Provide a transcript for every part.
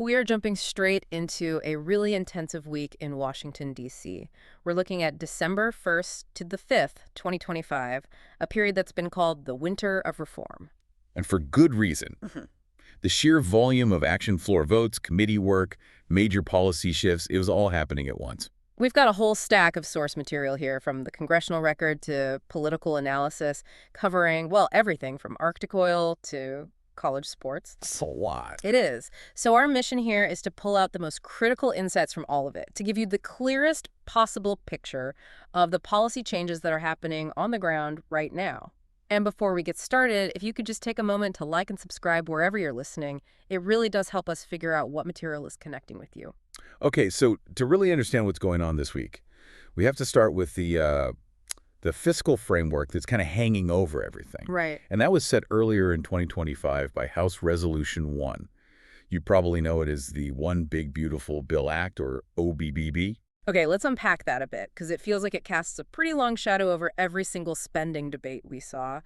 We are jumping straight into a really intensive week in Washington, D.C. We're looking at December 1st to the 5th, 2025, a period that's been called the Winter of Reform. And for good reason. The sheer volume of action floor votes, committee work, major policy shifts, it was all happening at once. We've got a whole stack of source material here, from the congressional record to political analysis, covering, well, everything from Arctic oil to college sports. It's a lot. It is. So our mission here is to pull out the most critical insights from all of it, to give you the clearest possible picture of the policy changes that are happening on the ground right now. And before we get started, if you could just take a moment to like and subscribe wherever you're listening, it really does help us figure out what material is connecting with you. Okay, so to really understand what's going on this week, we have to start with the fiscal framework that's kind of hanging over everything. Right. And that was set earlier in 2025 by House Resolution 1. You probably know it as the One Big Beautiful Bill Act, or OBBB. Okay, let's unpack that a bit, because it feels like it casts a pretty long shadow over every single spending debate we saw.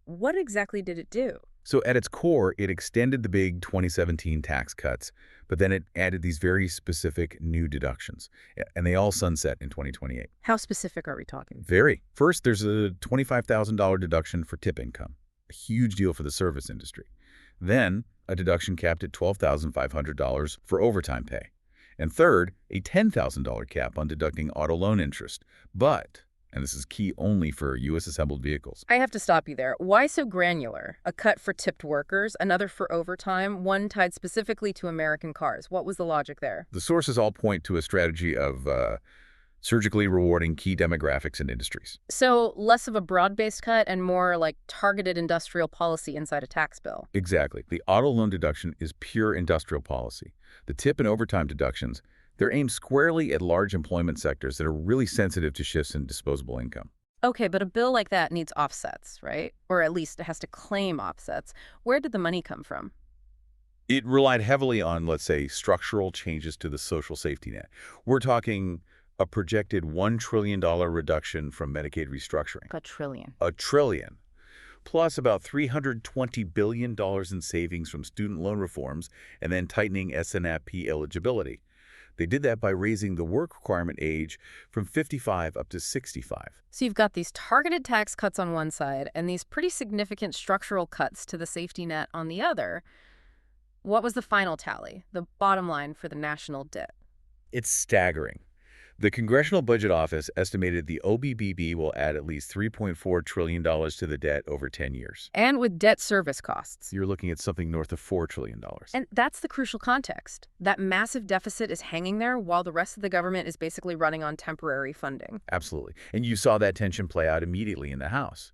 What exactly did it do? So at its core, it extended the big 2017 tax cuts, but then it added these very specific new deductions, and they all sunset in 2028. How specific are we talking? Very. First, there's a $25,000 deduction for tip income, a huge deal for the service industry. Then, a deduction capped at $12,500 for overtime pay. And third, a $10,000 cap on deducting auto loan interest. But, and this is key only for U.S. assembled vehicles. I have to stop you there. Why so granular? A cut for tipped workers, another for overtime, one tied specifically to American cars. What was the logic there? The sources all point to a strategy of surgically rewarding key demographics and industries. So less of a broad-based cut and more like targeted industrial policy inside a tax bill. Exactly. The auto loan deduction is pure industrial policy. The tip and overtime deductions, they're aimed squarely at large employment sectors that are really sensitive to shifts in disposable income. Okay, but a bill like that needs offsets, right? Or at least it has to claim offsets. Where did the money come from? It relied heavily on, let's say, structural changes to the social safety net. We're talking a projected $1 trillion reduction from Medicaid restructuring. A trillion. A trillion. Plus about $320 billion in savings from student loan reforms and then tightening SNAP eligibility. They did that by raising the work requirement age from 55 up to 65. So you've got these targeted tax cuts on one side and these pretty significant structural cuts to the safety net on the other. What was the final tally, the bottom line for the national debt? It's staggering. The Congressional Budget Office estimated the OBBB will add at least $3.4 trillion to the debt over 10 years. And with debt service costs. You're looking at something north of $4 trillion. And that's the crucial context. That massive deficit is hanging there while the rest of the government is basically running on temporary funding. Absolutely. And you saw that tension play out immediately in the House.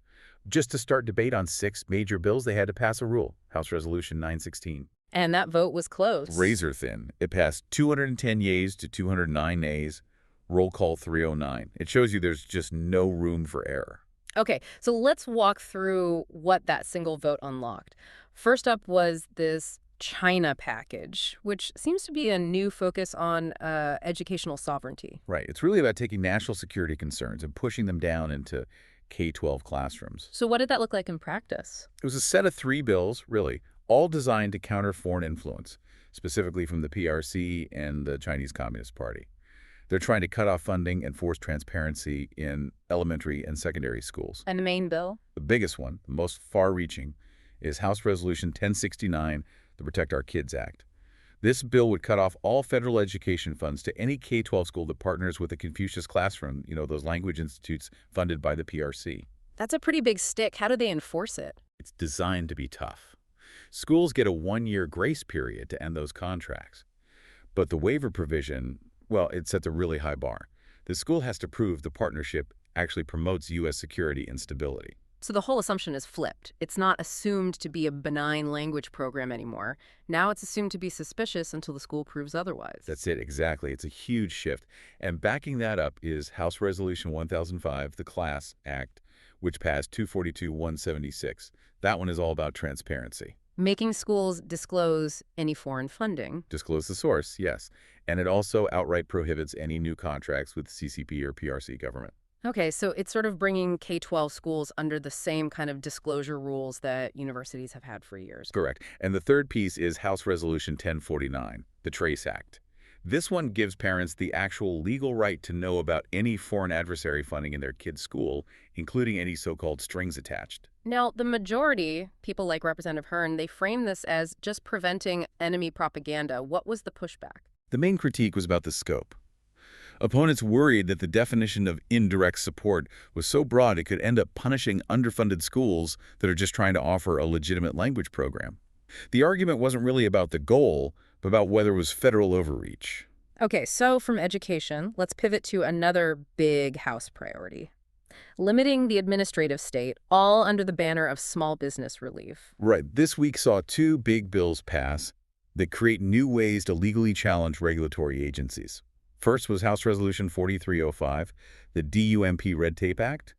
Just to start debate on 6 major bills, they had to pass a rule, House Resolution 916. And that vote was close. Razor thin. It passed 210 yeas to 209 nays. Roll call 309. It shows you there's just no room for error. Okay, so let's walk through what that single vote unlocked. First up was this China package, which seems to be a new focus on educational sovereignty. Right. It's really about taking national security concerns and pushing them down into K-12 classrooms. So what did that look like in practice? It was a set of 3 bills, really, all designed to counter foreign influence, specifically from the PRC and the Chinese Communist Party. They're trying to cut off funding and force transparency in elementary and secondary schools. And the main bill? The biggest one, the most far-reaching, is House Resolution 1069, the Protect Our Kids Act. This bill would cut off all federal education funds to any K-12 school that partners with the Confucius Classroom, those language institutes funded by the PRC. That's a pretty big stick. How do they enforce it? It's designed to be tough. Schools get a 1-year grace period to end those contracts. But the waiver provision, well, it sets a really high bar. The school has to prove the partnership actually promotes U.S. security and stability. So the whole assumption is flipped. It's not assumed to be a benign language program anymore. Now it's assumed to be suspicious until the school proves otherwise. That's it, exactly. It's a huge shift. And backing that up is House Resolution 1005, the CLASS Act, which passed 242-176. That one is all about transparency. Making schools disclose any foreign funding. Disclose the source, yes. And it also outright prohibits any new contracts with CCP or PRC government. Okay, so it's sort of bringing K-12 schools under the same kind of disclosure rules that universities have had for years. Correct. And the third piece is House Resolution 1049, the Trace Act. This one gives parents the actual legal right to know about any foreign adversary funding in their kid's school, including any so-called strings attached. Now, the majority, people like Representative Hearn, they frame this as just preventing enemy propaganda. What was the pushback? The main critique was about the scope. Opponents worried that the definition of indirect support was so broad it could end up punishing underfunded schools that are just trying to offer a legitimate language program. The argument wasn't really about the goal, but about whether it was federal overreach. Okay, so from education, let's pivot to another big House priority. Limiting the administrative state, all under the banner of small business relief. Right. This week saw two big bills pass that create new ways to legally challenge regulatory agencies. First was House Resolution 4305, the DUMP Red Tape Act.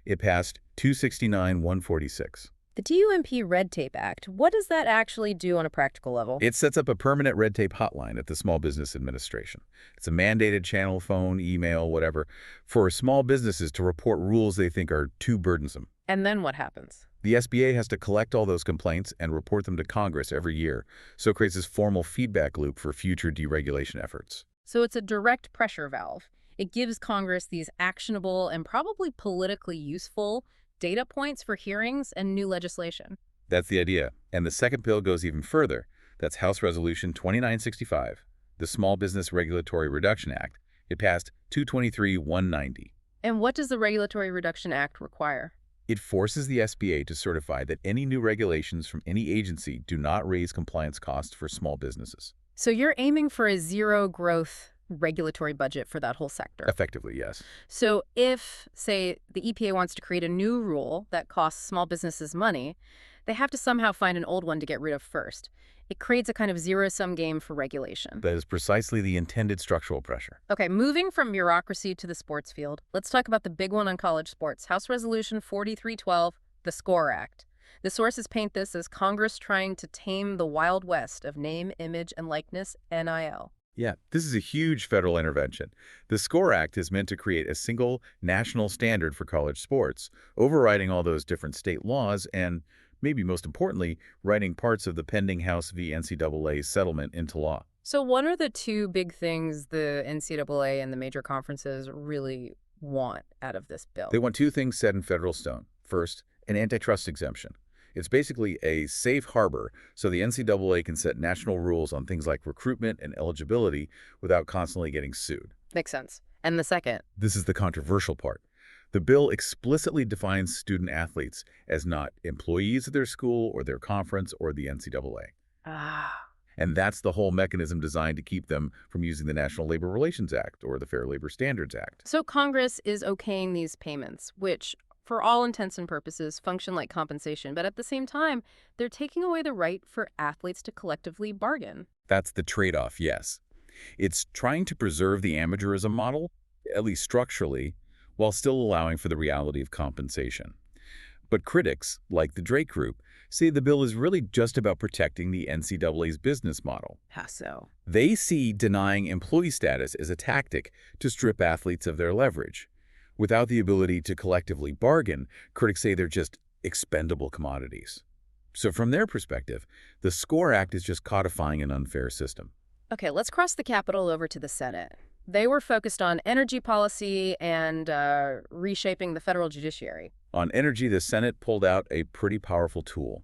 It passed 269-146. The DUMP Red Tape Act, what does that actually do on a practical level? It sets up a permanent red tape hotline at the Small Business Administration. It's a mandated channel, phone, email, whatever, for small businesses to report rules they think are too burdensome. And then what happens? The SBA has to collect all those complaints and report them to Congress every year, so it creates this formal feedback loop for future deregulation efforts. So it's a direct pressure valve. It gives Congress these actionable and probably politically useful data points for hearings and new legislation. That's the idea. And the second bill goes even further. That's House Resolution 2965, the Small Business Regulatory Reduction Act. It passed 223-190. And what does the Regulatory Reduction Act require? It forces the SBA to certify that any new regulations from any agency do not raise compliance costs for small businesses. So you're aiming for a zero-growth regulatory budget for that whole sector. Effectively, yes. So if, say, the EPA wants to create a new rule that costs small businesses money, they have to somehow find an old one to get rid of first. It creates a kind of zero-sum game for regulation. That is precisely the intended structural pressure. Okay, moving from bureaucracy to the sports field, let's talk about the big one on college sports, House Resolution 4312, the SCORE Act. The sources paint this as Congress trying to tame the Wild West of name, image, and likeness, NIL. Yeah, this is a huge federal intervention. The SCORE Act is meant to create a single national standard for college sports, overriding all those different state laws and, maybe most importantly, writing parts of the pending House v. NCAA settlement into law. So what are the two big things the NCAA and the major conferences really want out of this bill? They want two things set in federal stone. First, an antitrust exemption. It's basically a safe harbor so the NCAA can set national rules on things like recruitment and eligibility without constantly getting sued. Makes sense. And the second? This is the controversial part. The bill explicitly defines student athletes as not employees of their school or their conference or the NCAA. Ah. And that's the whole mechanism designed to keep them from using the National Labor Relations Act or the Fair Labor Standards Act. So Congress is okaying these payments, which, for all intents and purposes, function like compensation. But at the same time, they're taking away the right for athletes to collectively bargain. That's the trade-off, yes. It's trying to preserve the amateurism model, at least structurally, while still allowing for the reality of compensation. But critics, like the Drake Group, say the bill is really just about protecting the NCAA's business model. How so? They see denying employee status as a tactic to strip athletes of their leverage. Without the ability to collectively bargain, critics say they're just expendable commodities. So from their perspective, the SCORE Act is just codifying an unfair system. Okay, let's cross the Capitol over to the Senate. They were focused on energy policy and reshaping the federal judiciary. On energy, the Senate pulled out a pretty powerful tool,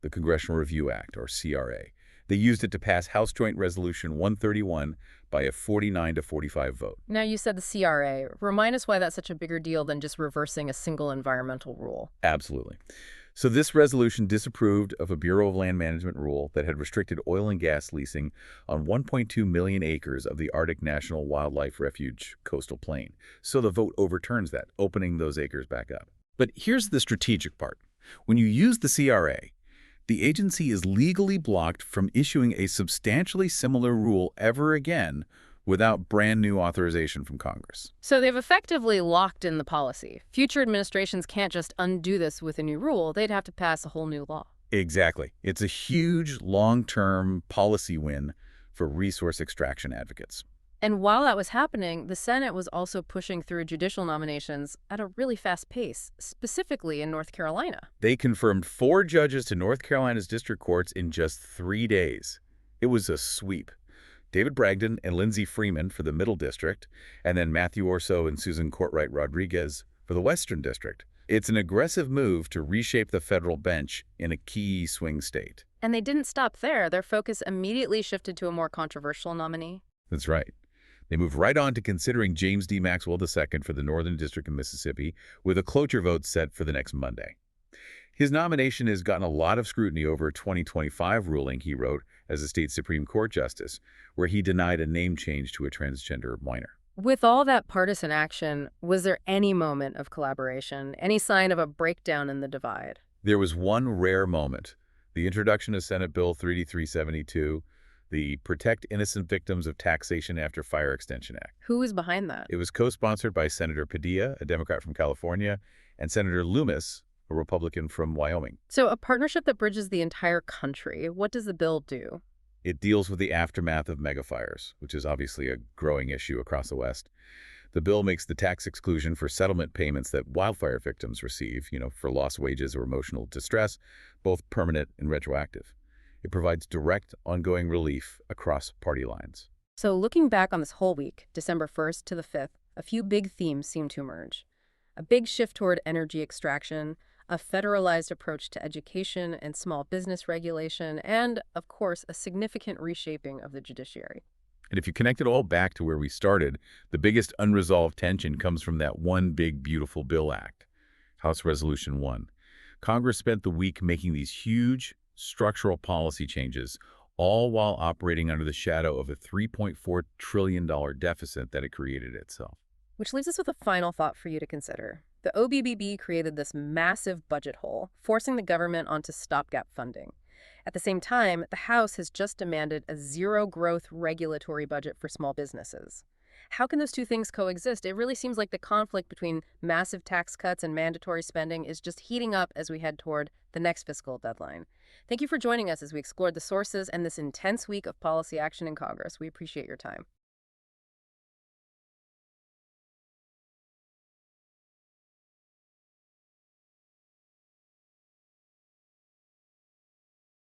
the Congressional Review Act, or CRA. They used it to pass House Joint Resolution 131 by a 49-45 vote. Now, you said the CRA. Remind us why that's such a bigger deal than just reversing a single environmental rule. Absolutely. So this resolution disapproved of a Bureau of Land Management rule that had restricted oil and gas leasing on 1.2 million acres of the Arctic National Wildlife Refuge coastal plain. So the vote overturns that, opening those acres back up. But here's the strategic part. When you use the CRA, the agency is legally blocked from issuing a substantially similar rule ever again without brand new authorization from Congress. So they've effectively locked in the policy. Future administrations can't just undo this with a new rule. They'd have to pass a whole new law. Exactly. It's a huge long-term policy win for resource extraction advocates. And while that was happening, the Senate was also pushing through judicial nominations at a really fast pace, specifically in North Carolina. They confirmed 4 judges to North Carolina's district courts in just 3 days. It was a sweep. David Bragdon and Lindsey Freeman for the Middle District, and then Matthew Orso and Susan Courtwright Rodriguez for the Western District. It's an aggressive move to reshape the federal bench in a key swing state. And they didn't stop there. Their focus immediately shifted to a more controversial nominee. That's right. They moved right on to considering James D. Maxwell II for the Northern District of Mississippi, with a cloture vote set for the next Monday. His nomination has gotten a lot of scrutiny over a 2025 ruling he wrote as a state Supreme Court justice, where he denied a name change to a transgender minor. With all that partisan action, was there any moment of collaboration, any sign of a breakdown in the divide? There was one rare moment, the introduction of Senate Bill 38372, the Protect Innocent Victims of Taxation After Fire Extension Act. Who was behind that? It was co-sponsored by Senator Padilla, a Democrat from California, and Senator Loomis, a Republican from Wyoming. So a partnership that bridges the entire country. What does the bill do? It deals with the aftermath of megafires, which is obviously a growing issue across the West. The bill makes the tax exclusion for settlement payments that wildfire victims receive, for lost wages or emotional distress, both permanent and retroactive. It provides direct, ongoing relief across party lines. So looking back on this whole week, December 1st to the 5th, a few big themes seem to emerge. A big shift toward energy extraction, a federalized approach to education and small business regulation, and, of course, a significant reshaping of the judiciary. And if you connect it all back to where we started, the biggest unresolved tension comes from that one big, beautiful bill act, House Resolution 1. Congress spent the week making these huge structural policy changes, all while operating under the shadow of a $3.4 trillion deficit that it created itself. Which leaves us with a final thought for you to consider. The OBBB created this massive budget hole, forcing the government onto stopgap funding. At the same time, the House has just demanded a zero-growth regulatory budget for small businesses. How can those two things coexist? It really seems like the conflict between massive tax cuts and mandatory spending is just heating up as we head toward the next fiscal deadline. Thank you for joining us as we explored the sources and this intense week of policy action in Congress. We appreciate your time.